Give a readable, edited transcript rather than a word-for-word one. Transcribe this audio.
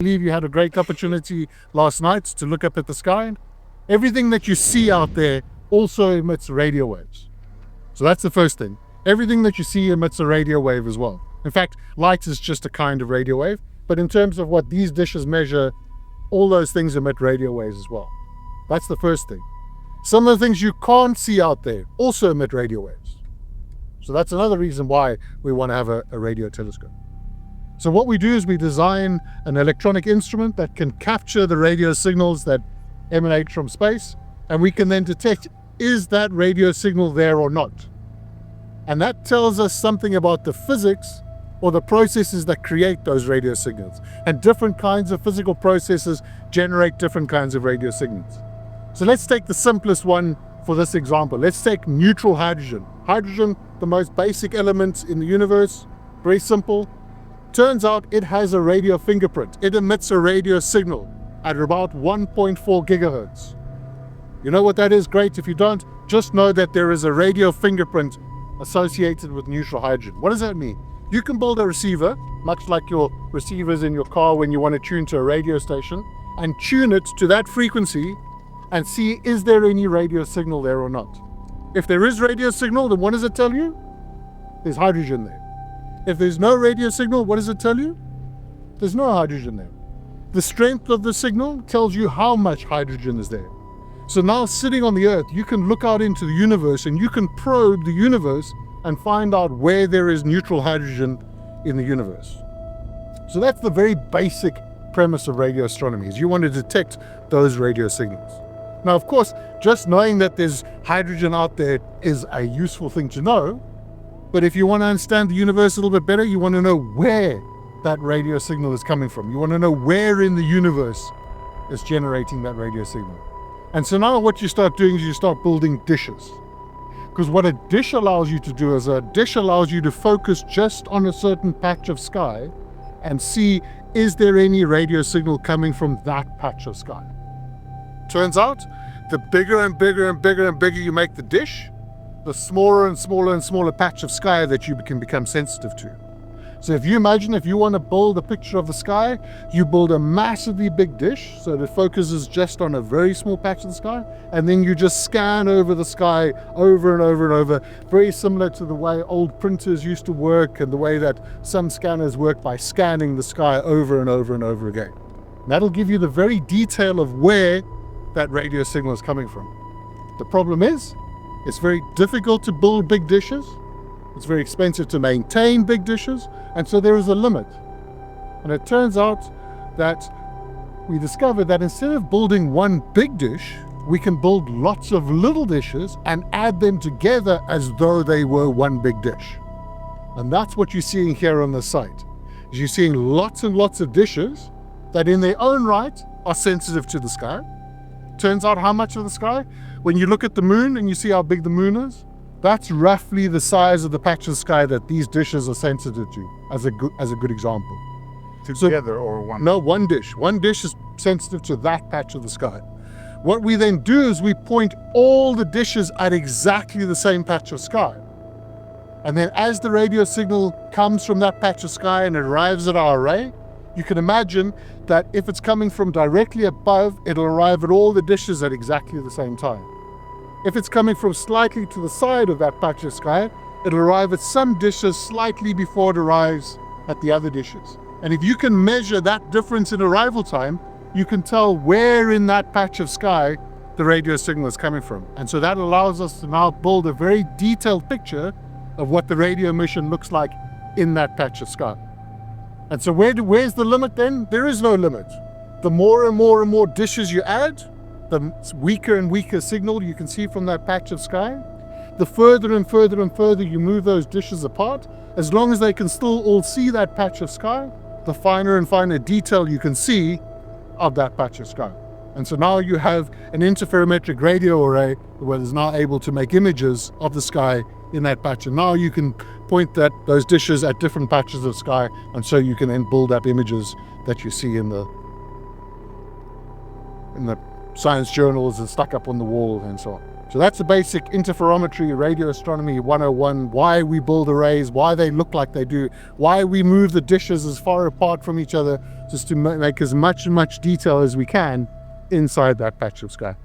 I believe you had a great opportunity last night to look up at the sky. Everything that you see out there also emits radio waves. So that's the first thing. Everything that you see emits a radio wave as well. In fact, light is just a kind of radio wave, but in terms of what these dishes measure, all those things emit radio waves as well. That's the first thing. Some of the things you can't see out there also emit radio waves. So that's another reason why we want to have a radio telescope. So what we do is we design an electronic instrument that can capture the radio signals that emanate from space, and we can then detect, is that radio signal there or not? And that tells us something about the physics or the processes that create those radio signals. And different kinds of physical processes generate different kinds of radio signals. So let's take the simplest one for this example. Let's take neutral hydrogen. Hydrogen, the most basic element in the universe, very simple. Turns out it has a radio fingerprint. It emits a radio signal at about 1.4 gigahertz. You know what that is? Great. If you don't, just know that there is a radio fingerprint associated with neutral hydrogen. What does that mean? You can build a receiver, much like your receivers in your car when you want to tune to a radio station, and tune it to that frequency and see, is there any radio signal there or not? If there is radio signal, then what does it tell you? There's hydrogen there. If there's no radio signal, what does it tell you? There's no hydrogen there. The strength of the signal tells you how much hydrogen is there. So now sitting on the Earth, you can look out into the universe and you can probe the universe and find out where there is neutral hydrogen in the universe. So that's the very basic premise of radio astronomy, is you want to detect those radio signals. Now, of course, just knowing that there's hydrogen out there is a useful thing to know. But if you want to understand the universe a little bit better, you want to know where that radio signal is coming from. You want to know where in the universe is generating that radio signal. And so now what you start doing is you start building dishes. Because what a dish allows you to do is a dish allows you to focus just on a certain patch of sky and see, is there any radio signal coming from that patch of sky? Turns out, the bigger and bigger and bigger and bigger you make the dish, the smaller and smaller and smaller patch of sky that you can become sensitive to. So if you imagine, if you want to build a picture of the sky, you build a massively big dish so that it focuses just on a very small patch of the sky, and then you just scan over the sky over and over and over, very similar to the way old printers used to work and the way that some scanners work by scanning the sky over and over and over again. And that'll give you the very detail of where that radio signal is coming from. The problem is, it's very difficult to build big dishes. It's very expensive to maintain big dishes, and so there is a limit. And it turns out that we discovered that instead of building one big dish, we can build lots of little dishes and add them together as though they were one big dish. And that's what you're seeing here on the site. You're seeing lots and lots of dishes that in their own right are sensitive to the sky. Turns out how much of the sky? When you look at the moon and you see how big the moon is, that's roughly the size of the patch of sky that these dishes are sensitive to, as a good example. Together or one? No, one dish. One dish is sensitive to that patch of the sky. What we then do is we point all the dishes at exactly the same patch of sky. And then as the radio signal comes from that patch of sky and arrives at our array, you can imagine that if it's coming from directly above, it'll arrive at all the dishes at exactly the same time. If it's coming from slightly to the side of that patch of sky, it'll arrive at some dishes slightly before it arrives at the other dishes. And if you can measure that difference in arrival time, you can tell where in that patch of sky the radio signal is coming from. And so that allows us to now build a very detailed picture of what the radio emission looks like in that patch of sky. And so where's the limit then? There is no limit. The more and more and more dishes you add, the weaker and weaker signal you can see from that patch of sky. The further and further and further you move those dishes apart, as long as they can still all see that patch of sky, the finer and finer detail you can see of that patch of sky. And so now you have an interferometric radio array where it's now able to make images of the sky in that patch. And now you can point those dishes at different patches of sky, and so you can then build up images that you see in the science journals and stuck up on the wall and so on. So that's the basic interferometry, radio astronomy 101, why we build arrays, why they look like they do, why we move the dishes as far apart from each other, just to make as much detail as we can inside that patch of sky.